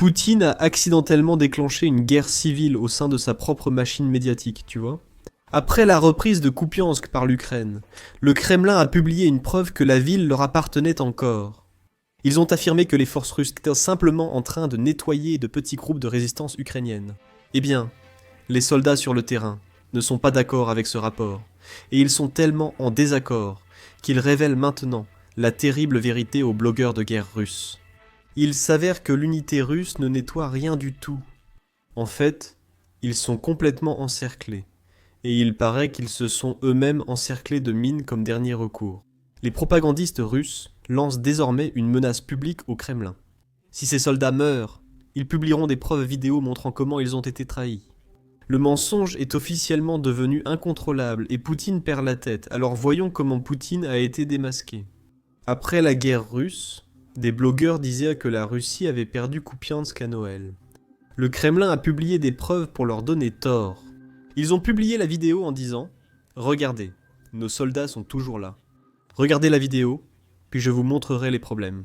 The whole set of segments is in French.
Poutine a accidentellement déclenché une guerre civile au sein de sa propre machine médiatique, tu vois. Après la reprise de Kupiansk par l'Ukraine, le Kremlin a publié une preuve que la ville leur appartenait encore. Ils ont affirmé que les forces russes étaient simplement en train de nettoyer de petits groupes de résistance ukrainienne. Eh bien, les soldats sur le terrain ne sont pas d'accord avec ce rapport, et ils sont tellement en désaccord qu'ils révèlent maintenant la terrible vérité aux blogueurs de guerre russes. Il s'avère que l'unité russe ne nettoie rien du tout. En fait, ils sont complètement encerclés, et il paraît qu'ils se sont eux-mêmes encerclés de mines comme dernier recours. Les propagandistes russes lancent désormais une menace publique au Kremlin. Si ces soldats meurent, ils publieront des preuves vidéo montrant comment ils ont été trahis. Le mensonge est officiellement devenu incontrôlable et Poutine perd la tête, alors voyons comment Poutine a été démasqué. Après la guerre russe, des blogueurs disaient que la Russie avait perdu Kupiansk à Noël. Le Kremlin a publié des preuves pour leur donner tort. Ils ont publié la vidéo en disant « Regardez, nos soldats sont toujours là. Regardez la vidéo, puis je vous montrerai les problèmes. »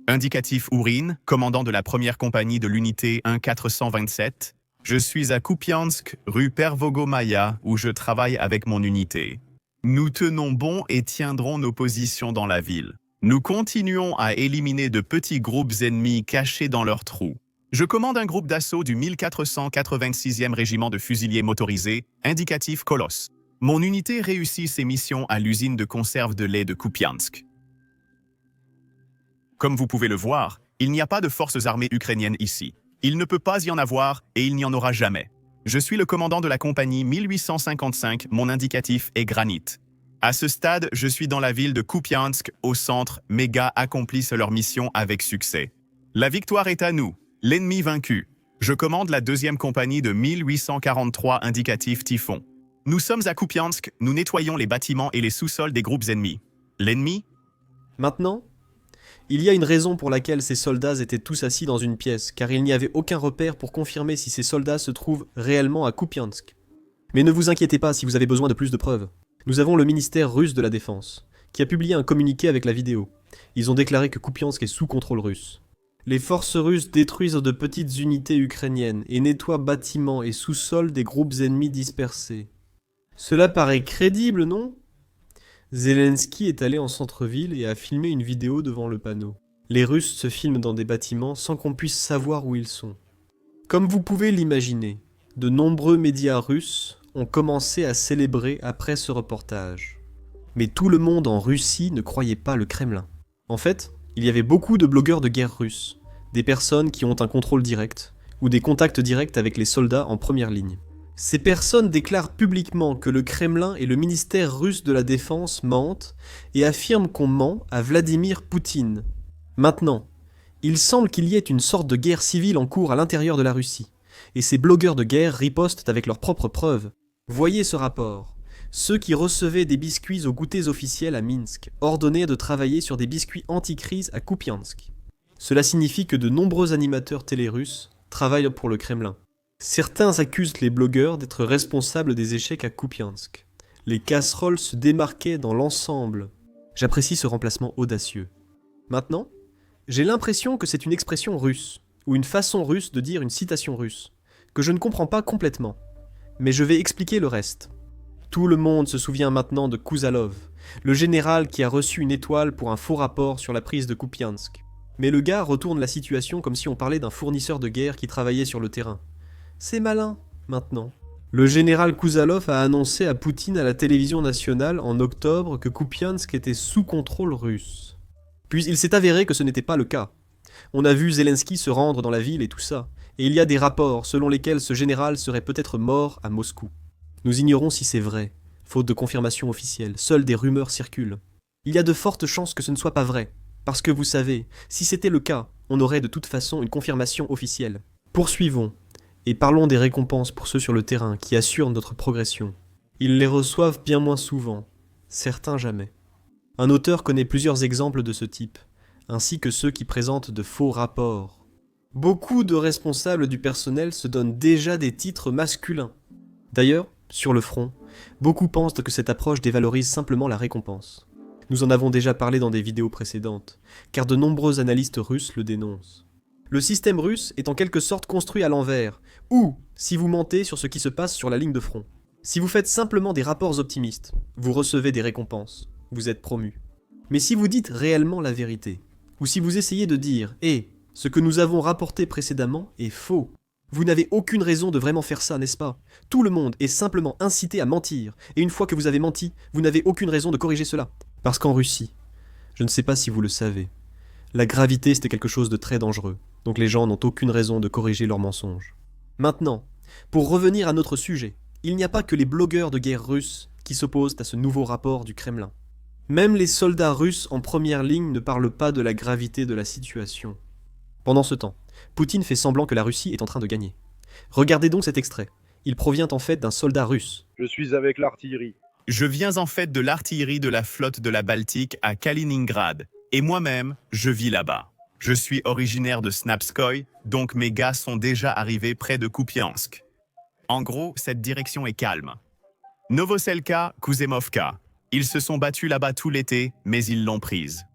Indicatif Ourine, commandant de la première compagnie de l'unité 1427. Je suis à Kupiansk, rue Pervogomaya, où je travaille avec mon unité. Nous tenons bon et tiendrons nos positions dans la ville. Nous continuons à éliminer de petits groupes ennemis cachés dans leurs trous. Je commande un groupe d'assaut du 1486e régiment de fusiliers motorisés, indicatif Colosse. Mon unité réussit ses missions à l'usine de conserve de lait de Kupiansk. Comme vous pouvez le voir, il n'y a pas de forces armées ukrainiennes ici. Il ne peut pas y en avoir et il n'y en aura jamais. Je suis le commandant de la compagnie 1855, mon indicatif est Granit. À ce stade, je suis dans la ville de Kupiansk, au centre, mes gars accomplissent leur mission avec succès. La victoire est à nous, l'ennemi vaincu. Je commande la deuxième compagnie de 1843, indicatif Typhon. Nous sommes à Kupiansk, nous nettoyons les bâtiments et les sous-sols des groupes ennemis. L'ennemi? Maintenant, il y a une raison pour laquelle ces soldats étaient tous assis dans une pièce, car il n'y avait aucun repère pour confirmer si ces soldats se trouvent réellement à Kupiansk. Mais ne vous inquiétez pas si vous avez besoin de plus de preuves. Nous avons le ministère russe de la Défense, qui a publié un communiqué avec la vidéo. Ils ont déclaré que Kupiansk est sous contrôle russe. Les forces russes détruisent de petites unités ukrainiennes et nettoient bâtiments et sous-sols des groupes ennemis dispersés. Cela paraît crédible, non ? Zelensky est allé en centre-ville et a filmé une vidéo devant le panneau. Les Russes se filment dans des bâtiments sans qu'on puisse savoir où ils sont. Comme vous pouvez l'imaginer, de nombreux médias russes ont commencé à célébrer après ce reportage. Mais tout le monde en Russie ne croyait pas le Kremlin. En fait, il y avait beaucoup de blogueurs de guerre russes, des personnes qui ont un contrôle direct, ou des contacts directs avec les soldats en première ligne. Ces personnes déclarent publiquement que le Kremlin et le ministère russe de la Défense mentent et affirment qu'on ment à Vladimir Poutine. Maintenant, il semble qu'il y ait une sorte de guerre civile en cours à l'intérieur de la Russie, et ces blogueurs de guerre ripostent avec leurs propres preuves. Voyez ce rapport. Ceux qui recevaient des biscuits aux goûters officiels à Minsk ordonnaient de travailler sur des biscuits anti-crise à Kupiansk. Cela signifie que de nombreux animateurs télé russes travaillent pour le Kremlin. Certains accusent les blogueurs d'être responsables des échecs à Kupiansk. Les casseroles se démarquaient dans l'ensemble. J'apprécie ce remplacement audacieux. Maintenant, j'ai l'impression que c'est une expression russe, ou une façon russe de dire une citation russe, que je ne comprends pas complètement. Mais je vais expliquer le reste. Tout le monde se souvient maintenant de Kuzalov, le général qui a reçu une étoile pour un faux rapport sur la prise de Kupiansk. Mais le gars retourne la situation comme si on parlait d'un fournisseur de guerre qui travaillait sur le terrain. C'est malin, maintenant. Le général Kuzalov a annoncé à Poutine à la télévision nationale en octobre que Kupiansk était sous contrôle russe. Puis il s'est avéré que ce n'était pas le cas. On a vu Zelensky se rendre dans la ville et tout ça, et il y a des rapports selon lesquels ce général serait peut-être mort à Moscou. Nous ignorons si c'est vrai, faute de confirmation officielle, seules des rumeurs circulent. Il y a de fortes chances que ce ne soit pas vrai, parce que vous savez, si c'était le cas, on aurait de toute façon une confirmation officielle. Poursuivons. Et parlons des récompenses pour ceux sur le terrain qui assurent notre progression. Ils les reçoivent bien moins souvent, certains jamais. Un auteur connaît plusieurs exemples de ce type, ainsi que ceux qui présentent de faux rapports. Beaucoup de responsables du personnel se donnent déjà des titres masculins. D'ailleurs, sur le front, beaucoup pensent que cette approche dévalorise simplement la récompense. Nous en avons déjà parlé dans des vidéos précédentes, car de nombreux analystes russes le dénoncent. Le système russe est en quelque sorte construit à l'envers, ou si vous mentez sur ce qui se passe sur la ligne de front. Si vous faites simplement des rapports optimistes, vous recevez des récompenses, vous êtes promu. Mais si vous dites réellement la vérité, ou si vous essayez de dire « ce que nous avons rapporté précédemment est faux », vous n'avez aucune raison de vraiment faire ça, n'est-ce pas? Tout le monde est simplement incité à mentir, et une fois que vous avez menti, vous n'avez aucune raison de corriger cela. Parce qu'en Russie, je ne sais pas si vous le savez, la gravité c'était quelque chose de très dangereux, donc les gens n'ont aucune raison de corriger leurs mensonges. Maintenant, pour revenir à notre sujet, il n'y a pas que les blogueurs de guerre russes qui s'opposent à ce nouveau rapport du Kremlin. Même les soldats russes en première ligne ne parlent pas de la gravité de la situation. Pendant ce temps, Poutine fait semblant que la Russie est en train de gagner. Regardez donc cet extrait. Il provient en fait d'un soldat russe. Je suis avec l'artillerie. Je viens en fait de l'artillerie de la flotte de la Baltique à Kaliningrad, et moi-même, je vis là-bas. Je suis originaire de Snapskoye, donc mes gars sont déjà arrivés près de Kupiansk. En gros, cette direction est calme. Novoselka, Kuzemovka. Ils se sont battus là-bas tout l'été, mais ils l'ont prise.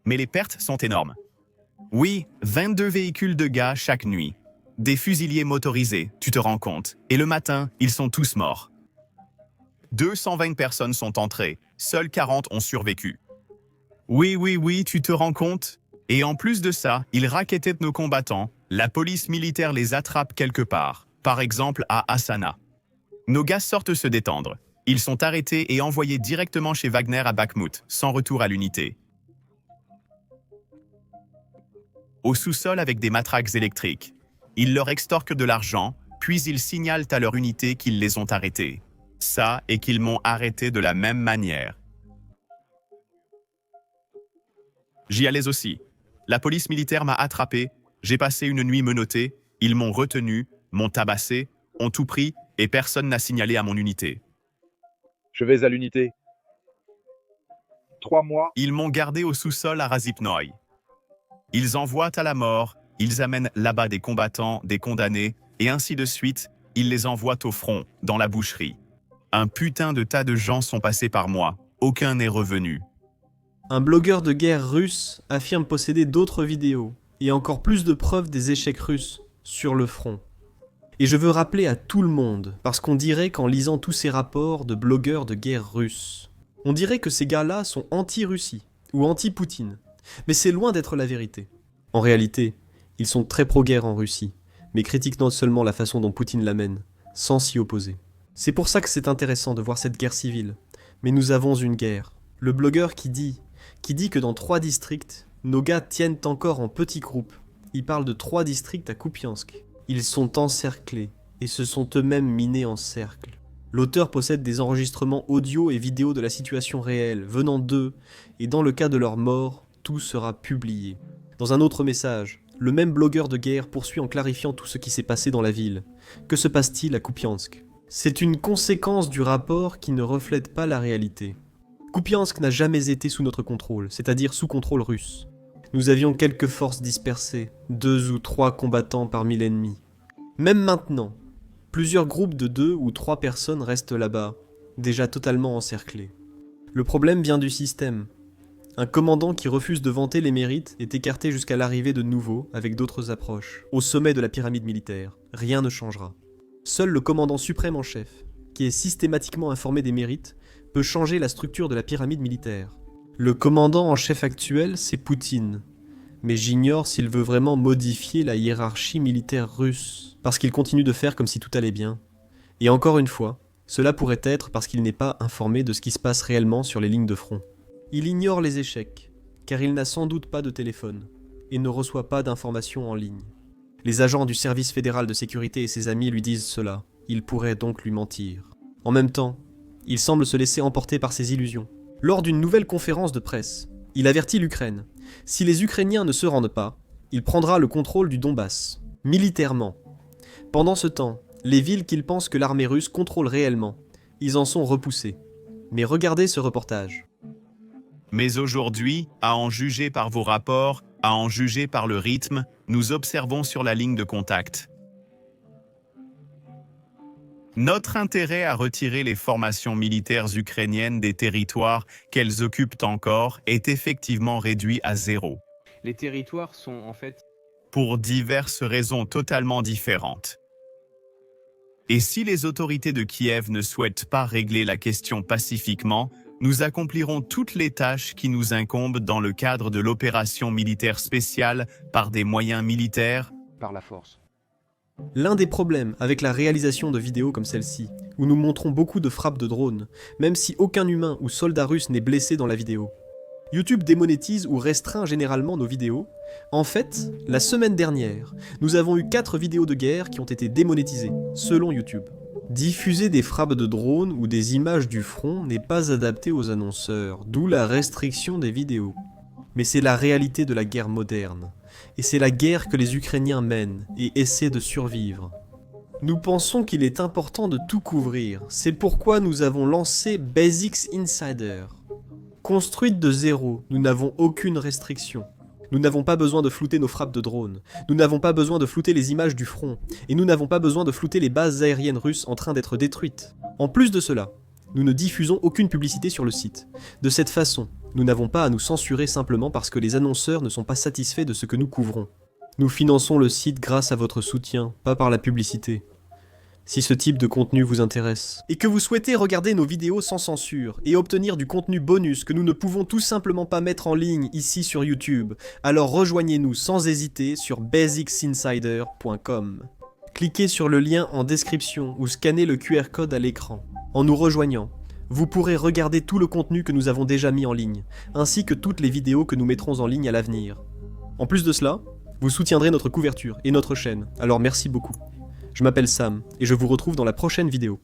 Mais les pertes sont énormes. Oui, 22 véhicules de gars chaque nuit. Des fusiliers motorisés, tu te rends compte. Et le matin, ils sont tous morts. 220 personnes sont entrées, seuls 40 ont survécu. Oui, tu te rends compte? Et en plus de ça, ils rackettent nos combattants, la police militaire les attrape quelque part, par exemple à Asana. Nos gars sortent se détendre. Ils sont arrêtés et envoyés directement chez Wagner à Bakhmut, sans retour à l'unité. Au sous-sol avec des matraques électriques. Ils leur extorquent de l'argent, puis ils signalent à leur unité qu'ils les ont arrêtés. Ça, et qu'ils m'ont arrêté de la même manière. J'y allais aussi. La police militaire m'a attrapé, j'ai passé une nuit menottée, ils m'ont retenu, m'ont tabassé, ont tout pris, et personne n'a signalé à mon unité. Je vais à l'unité. 3 mois. Ils m'ont gardé au sous-sol à Razipnoï. Ils envoient à la mort, ils amènent là-bas des combattants, des condamnés, et ainsi de suite, ils les envoient au front, dans la boucherie. Un putain de tas de gens sont passés par moi, aucun n'est revenu. Un blogueur de guerre russe affirme posséder d'autres vidéos, et encore plus de preuves des échecs russes, sur le front. Et je veux rappeler à tout le monde, parce qu'on dirait qu'en lisant tous ces rapports de blogueurs de guerre russes, on dirait que ces gars-là sont anti-Russie, ou anti-Poutine. Mais c'est loin d'être la vérité. En réalité, ils sont très pro-guerre en Russie, mais critiquent non seulement la façon dont Poutine l'amène, sans s'y opposer. C'est pour ça que c'est intéressant de voir cette guerre civile. Mais nous avons une guerre. Le blogueur qui dit que dans 3 districts, nos gars tiennent encore en petits groupes. Il parle de 3 districts à Kupiansk. Ils sont encerclés, et se sont eux-mêmes minés en cercle. L'auteur possède des enregistrements audio et vidéo de la situation réelle, venant d'eux, et dans le cas de leur mort, tout sera publié. Dans un autre message, le même blogueur de guerre poursuit en clarifiant tout ce qui s'est passé dans la ville. Que se passe-t-il à Kupiansk? C'est une conséquence du rapport qui ne reflète pas la réalité. Kupiansk n'a jamais été sous notre contrôle, c'est-à-dire sous contrôle russe. Nous avions quelques forces dispersées, 2 ou 3 combattants parmi l'ennemi. Même maintenant, plusieurs groupes de 2 ou 3 personnes restent là-bas, déjà totalement encerclés. Le problème vient du système. Un commandant qui refuse de vanter les mérites est écarté jusqu'à l'arrivée de nouveaux avec d'autres approches. Au sommet de la pyramide militaire, rien ne changera. Seul le commandant suprême en chef, qui est systématiquement informé des mérites, peut changer la structure de la pyramide militaire. Le commandant en chef actuel, c'est Poutine. Mais j'ignore s'il veut vraiment modifier la hiérarchie militaire russe, parce qu'il continue de faire comme si tout allait bien. Et encore une fois, cela pourrait être parce qu'il n'est pas informé de ce qui se passe réellement sur les lignes de front. Il ignore les échecs, car il n'a sans doute pas de téléphone, et ne reçoit pas d'informations en ligne. Les agents du service fédéral de sécurité et ses amis lui disent cela, il pourrait donc lui mentir. En même temps, il semble se laisser emporter par ses illusions. Lors d'une nouvelle conférence de presse, il avertit l'Ukraine. Si les Ukrainiens ne se rendent pas, il prendra le contrôle du Donbass, militairement. Pendant ce temps, les villes qu'il pense que l'armée russe contrôle réellement, ils en sont repoussés. Mais regardez ce reportage. Mais aujourd'hui, à en juger par vos rapports, à en juger par le rythme, nous observons sur la ligne de contact. Notre intérêt à retirer les formations militaires ukrainiennes des territoires qu'elles occupent encore est effectivement réduit à 0. Les territoires sont en fait pour diverses raisons totalement différentes. Et si les autorités de Kiev ne souhaitent pas régler la question pacifiquement, nous accomplirons toutes les tâches qui nous incombent dans le cadre de l'opération militaire spéciale par des moyens militaires, par la force. L'un des problèmes avec la réalisation de vidéos comme celle-ci, où nous montrons beaucoup de frappes de drones, même si aucun humain ou soldat russe n'est blessé dans la vidéo. YouTube démonétise ou restreint généralement nos vidéos. En fait, la semaine dernière, nous avons eu 4 vidéos de guerre qui ont été démonétisées, selon YouTube. Diffuser des frappes de drones ou des images du front n'est pas adapté aux annonceurs, d'où la restriction des vidéos. Mais c'est la réalité de la guerre moderne. Et c'est la guerre que les Ukrainiens mènent et essaient de survivre. Nous pensons qu'il est important de tout couvrir, c'est pourquoi nous avons lancé Basics Insider. Construite de zéro, nous n'avons aucune restriction. Nous n'avons pas besoin de flouter nos frappes de drones, nous n'avons pas besoin de flouter les images du front, et nous n'avons pas besoin de flouter les bases aériennes russes en train d'être détruites. En plus de cela, nous ne diffusons aucune publicité sur le site. De cette façon, nous n'avons pas à nous censurer simplement parce que les annonceurs ne sont pas satisfaits de ce que nous couvrons. Nous finançons le site grâce à votre soutien, pas par la publicité. Si ce type de contenu vous intéresse, et que vous souhaitez regarder nos vidéos sans censure, et obtenir du contenu bonus que nous ne pouvons tout simplement pas mettre en ligne ici sur YouTube, alors rejoignez-nous sans hésiter sur basicsinsider.com. Cliquez sur le lien en description ou scannez le QR code à l'écran. En nous rejoignant, vous pourrez regarder tout le contenu que nous avons déjà mis en ligne, ainsi que toutes les vidéos que nous mettrons en ligne à l'avenir. En plus de cela, vous soutiendrez notre couverture et notre chaîne, alors merci beaucoup. Je m'appelle Sam, et je vous retrouve dans la prochaine vidéo.